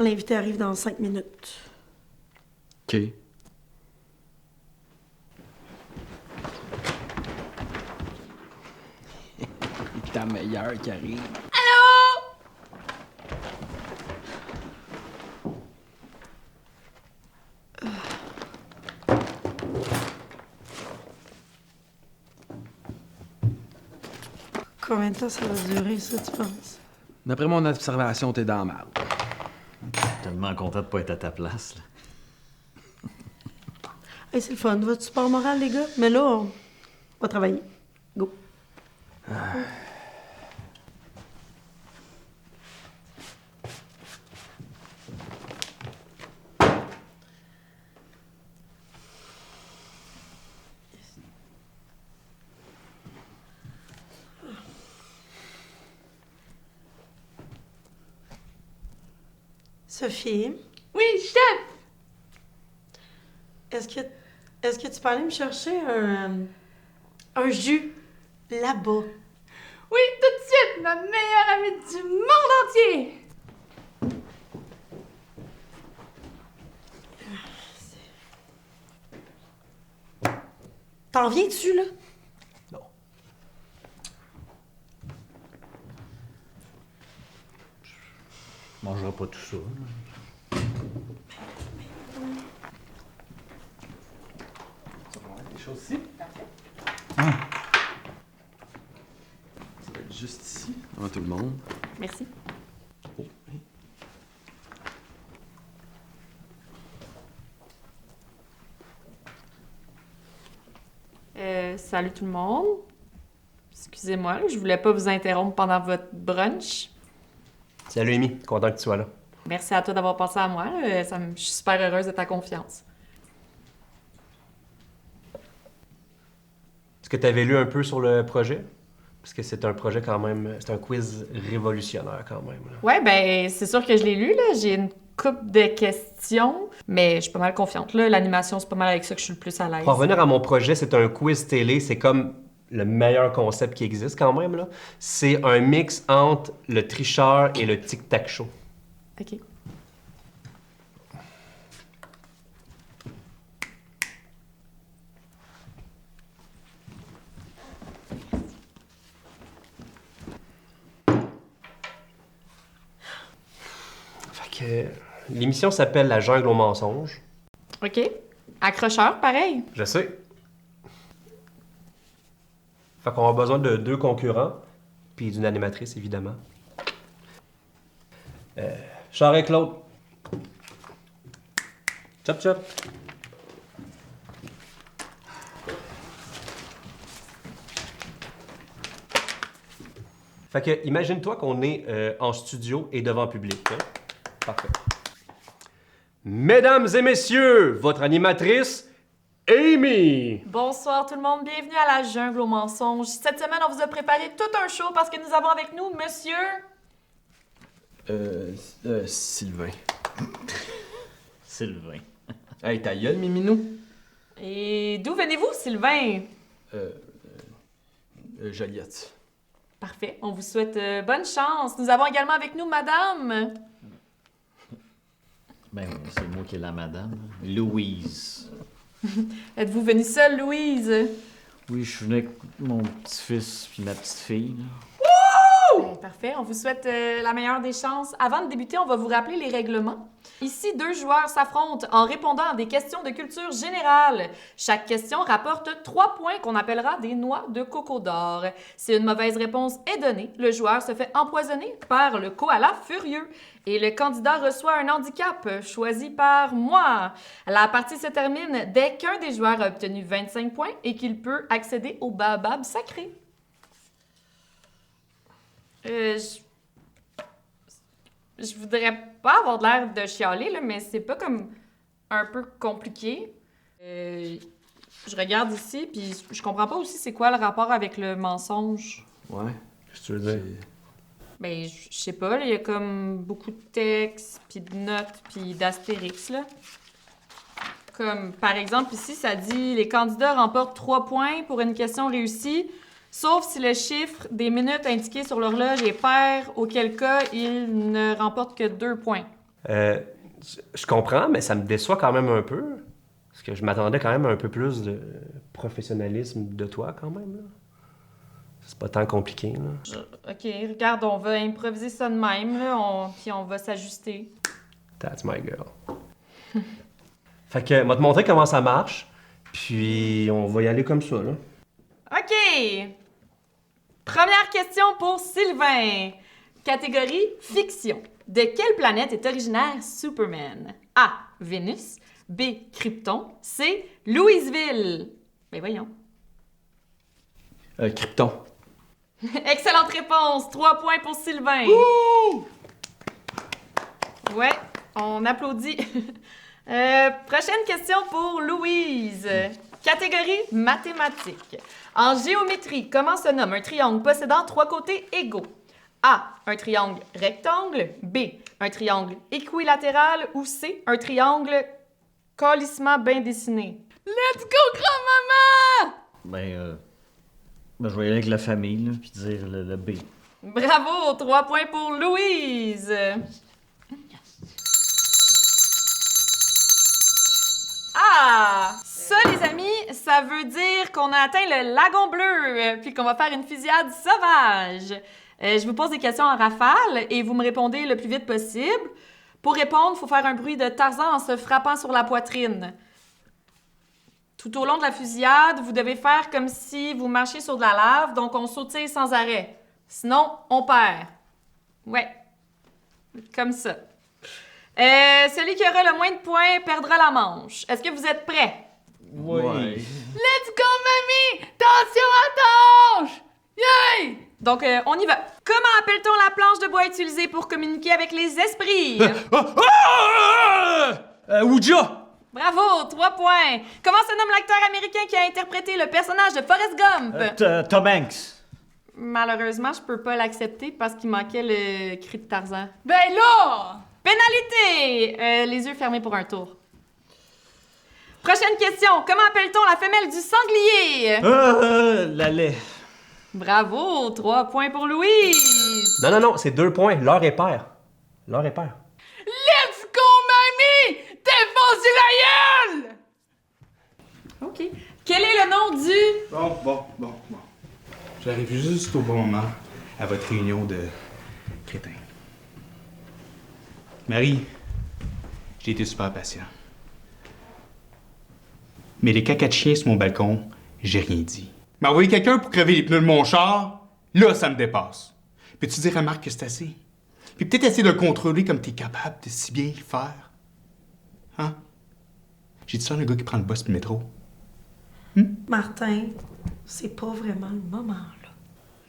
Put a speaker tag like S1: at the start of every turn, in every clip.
S1: L'invité arrive dans 5 minutes.
S2: OK. Ta meilleure qui arrive.
S1: Combien de temps ça va durer, ça, tu penses?
S2: D'après mon observation, t'es dans la merde.
S3: Tellement content de pas être à ta place, là.
S1: Hey, c'est le fun, votre support moral, les gars. Mais là, on va travailler. Go. Sophie,
S4: Oui, chef!
S1: est-ce que tu peux aller me chercher un jus là-bas?
S4: Oui, tout de suite, ma meilleure amie du monde entier!
S1: T'en viens-tu, là?
S3: Non. Je mangerai pas tout ça, là.
S2: Des choses ici? Ça va être juste ici, devant tout le monde.
S4: Merci.
S2: Oh, oui.
S4: Salut tout le monde. Excusez-moi, je voulais pas vous interrompre pendant votre brunch.
S5: Salut Amy, content que tu sois là.
S4: Merci à toi d'avoir pensé à moi. Je suis super heureuse de ta confiance.
S5: Est-ce que tu avais lu un peu sur le projet? Parce que c'est un projet quand même, c'est un quiz révolutionnaire quand même. Là.
S4: Ouais, ben c'est sûr que je l'ai lu, là. J'ai une couple de questions, mais je suis pas mal confiante. Là, l'animation, c'est pas mal avec ça que je suis le plus à l'aise.
S5: Pour revenir à mon projet, c'est un quiz télé, c'est comme le meilleur concept qui existe quand même. Là. C'est un mix entre le tricheur et le tic-tac-show.
S4: OK.
S5: Fait que l'émission s'appelle La jungle aux mensonges.
S4: OK. Accrocheur, pareil.
S5: Je sais. Fait qu'on a besoin de 2 concurrents, puis d'une animatrice, évidemment. Charles et Claude. Chop chop. Fait que, imagine-toi qu'on est en studio et devant public. Hein? Parfait. Mesdames et messieurs, votre animatrice, Amy!
S4: Bonsoir tout le monde, bienvenue à la jungle aux mensonges. Cette semaine, on vous a préparé tout un show parce que nous avons avec nous monsieur...
S2: Sylvain.
S3: Sylvain.
S2: Hey, ta gueule, Miminou?
S4: Et d'où venez-vous, Sylvain?
S2: Joliette.
S4: Parfait, on vous souhaite bonne chance. Nous avons également avec nous madame...
S3: Ben, c'est moi qui est la madame. Louise.
S4: Êtes-vous venue seule, Louise?
S3: Oui, je suis venu avec mon petit-fils puis ma petite-fille, là.
S4: Parfait, on vous souhaite la meilleure des chances. Avant de débuter, on va vous rappeler les règlements. Ici, 2 joueurs s'affrontent en répondant à des questions de culture générale. Chaque question rapporte 3 points qu'on appellera des noix de coco d'or. Si une mauvaise réponse est donnée, le joueur se fait empoisonner par le koala furieux et le candidat reçoit un handicap choisi par moi. La partie se termine dès qu'un des joueurs a obtenu 25 points et qu'il peut accéder au baobab sacré. Je voudrais pas avoir l'air de chialer, là, mais c'est pas comme un peu compliqué. Je regarde ici, puis je comprends pas aussi c'est quoi le rapport avec le mensonge.
S2: Ouais.
S5: Qu'est-ce que tu veux dire?
S4: Ben, je sais pas, là, il y a comme beaucoup de textes, puis de notes, puis d'astérix, là. Comme, par exemple, ici, ça dit « Les candidats remportent 3 points pour une question réussie, sauf si le chiffre des minutes indiquées sur l'horloge est pair, auquel cas, ils ne remportent que 2 points. »
S5: Je comprends, mais ça me déçoit quand même un peu. Parce que je m'attendais quand même à un peu plus de professionnalisme de toi, quand même. Là. C'est pas tant compliqué. Là.
S4: OK, regarde, on va improviser ça de même, là, puis on va s'ajuster.
S5: That's my girl. Fait que, on va te montrer comment ça marche, puis on va y aller comme ça, là.
S4: OK! Première question pour Sylvain. Catégorie fiction. De quelle planète est originaire Superman? A. Vénus. B. Krypton. C. Louisville. Ben voyons.
S2: Krypton.
S4: Excellente réponse. 3 points pour Sylvain. Ouais, on applaudit. Prochaine question pour Louise. Catégorie mathématiques. En géométrie, comment se nomme un triangle possédant 3 côtés égaux? A. Un triangle rectangle. B. Un triangle équilatéral. Ou C. Un triangle calissement bien dessiné. Let's go, grand-maman!
S3: Ben, je vais y aller avec la famille, là, puis dire le B.
S4: Bravo! 3 points pour Louise. Ah! Ça, les amis, ça veut dire qu'on a atteint le lagon bleu, puis qu'on va faire une fusillade sauvage. Je vous pose des questions en rafale et vous me répondez le plus vite possible. Pour répondre, il faut faire un bruit de Tarzan en se frappant sur la poitrine. Tout au long de la fusillade, vous devez faire comme si vous marchiez sur de la lave, donc on sautille sans arrêt. Sinon, on perd. Ouais. Comme ça. Celui qui aura le moins de points perdra la manche. Est-ce que vous êtes prêts?
S2: Ouais.
S4: Let's go, mamie! Attention à tâche! Yay! Donc, on y va. Comment appelle-t-on la planche de bois utilisée pour communiquer avec les esprits?
S2: Ouija!
S4: Bravo, 3 points. Comment se nomme l'acteur américain qui a interprété le personnage de Forrest Gump?
S3: Tom Hanks.
S4: Malheureusement, je peux pas l'accepter parce qu'il manquait le cri de Tarzan.
S6: Ben là!
S4: Pénalité! Les yeux fermés pour un tour. Prochaine question. Comment appelle-t-on la femelle du sanglier?
S3: La lait.
S4: Bravo, 3 points pour Louise.
S5: Non, c'est 2 points. L'heure est paire. L'heure est paire.
S6: Let's go, mamie! Défoncez la gueule!
S4: OK. Quel est le nom du...
S7: Bon. J'arrive juste au bon moment à votre réunion de crétins. Marie, j'ai été super patient. Mais les cacas de chien sur mon balcon, j'ai rien dit. Mais envoyer quelqu'un pour crever les pneus de mon char, là, ça me dépasse. Peux-tu dire à Marc que c'est assez? Puis peut-être essayer de le contrôler comme t'es capable de si bien le faire. Hein? J'ai dit ça à un gars qui prend le bus du métro.
S1: Martin, c'est pas vraiment le moment, là.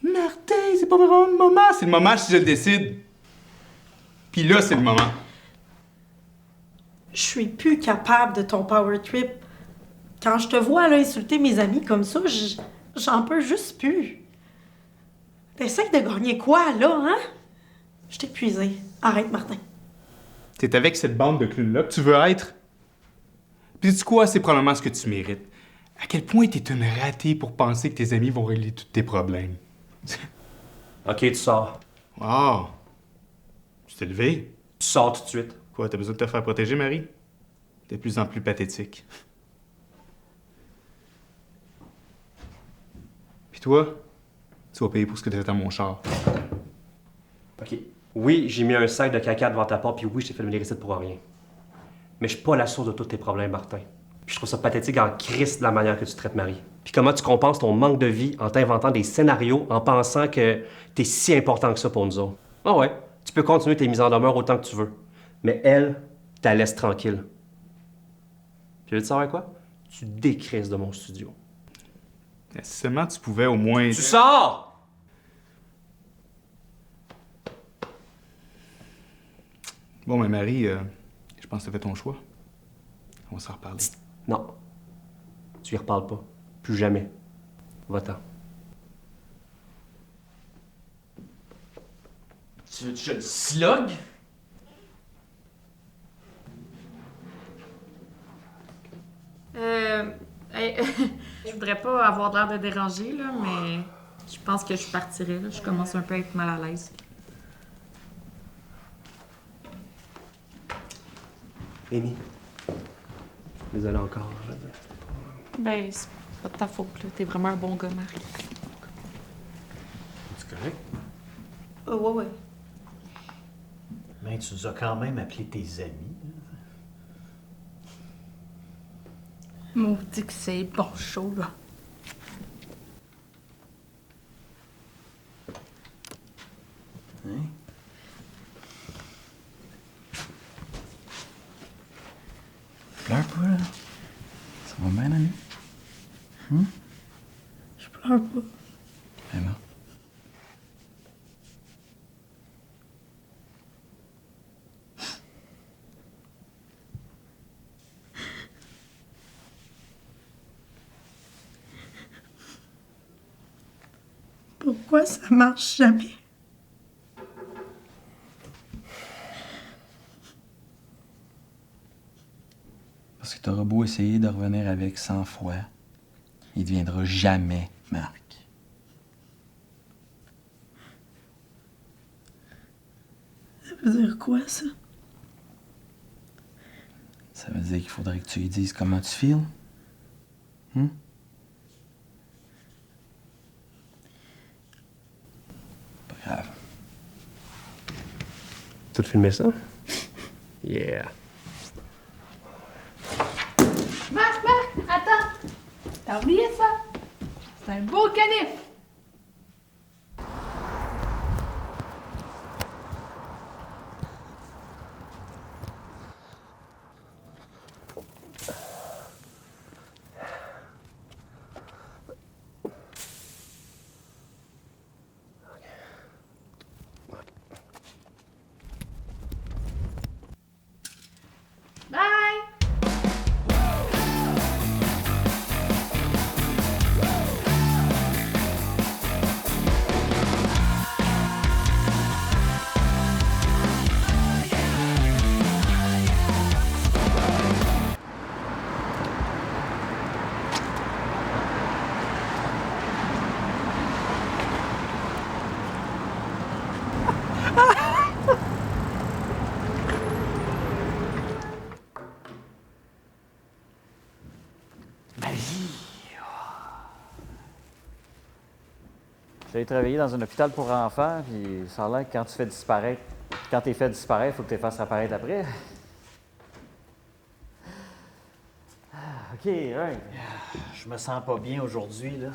S7: Martin, c'est pas vraiment le moment. C'est le moment si je le décide. Puis là, c'est le moment.
S1: Je suis plus capable de ton power trip. Quand je te vois là insulter mes amis comme ça, j'en peux juste plus. T'essayes de gagner quoi, là, hein? Je t'ai épuisé. Arrête, Martin.
S7: T'es avec cette bande de clowns-là que tu veux être. Puis dis quoi, c'est probablement ce que tu mérites. À quel point t'es une ratée pour penser que tes amis vont régler tous tes problèmes.
S5: OK, tu sors.
S7: Wow! Tu t'es levé?
S5: Tu sors tout de suite.
S7: Quoi, t'as besoin de te faire protéger, Marie? T'es de plus en plus pathétique. Puis toi, tu vas payer pour ce que t'as fait dans mon char.
S5: OK. Oui, j'ai mis un sac de caca devant ta porte, puis oui, je t'ai fait les recettes pour rien. Mais je suis pas la source de tous tes problèmes, Martin. Puis je trouve ça pathétique en crise de la manière que tu traites Marie. Puis comment tu compenses ton manque de vie en t'inventant des scénarios en pensant que t'es si important que ça pour nous autres. Ah ouais, tu peux continuer tes mises en demeure autant que tu veux. Mais elle, t'as laisse tranquille. Puis veux-tu savoir quoi? Tu décrises de mon studio.
S7: Si seulement tu pouvais au moins...
S5: Tu sors!
S7: Bon, mais Marie, je pense que t'as fait ton choix. On va s'en reparler.
S5: Non. Tu y reparles pas. Plus jamais. Va-t'en.
S2: Tu veux que je le slog?
S4: Je voudrais pas avoir l'air de déranger, là, mais je pense que je partirais. Là. Je commence un peu à être mal à l'aise.
S5: Amy. Désolé encore.
S4: Ben, c'est pas de ta faute, là. T'es vraiment un bon gars, Marc.
S3: C'est correct?
S1: Ouais.
S3: Mais tu nous as quand même appelé tes amis.
S6: Maudit que c'est bon chaud, là.
S3: Hein? Pleure pas, là. Ça va bien, Annie?
S1: Je pleure pas.
S3: Ben non.
S1: Pourquoi ça marche jamais?
S8: Parce que t'auras beau essayer de revenir avec 100 fois, il deviendra jamais Marc.
S1: Ça veut dire quoi, ça?
S8: Ça veut dire qu'il faudrait que tu lui dises comment tu files. Hum? Pas grave.
S5: Tu te filmais ça? Yeah.
S6: Marc, attends! T'as oublié ça? C'est un beau canif! Bye!
S3: J'ai travaillé dans un hôpital pour enfants, puis ça a l'air que quand t'es fait disparaître, il faut que tu les fasses apparaître après. OK, right. Je me sens pas bien aujourd'hui, là.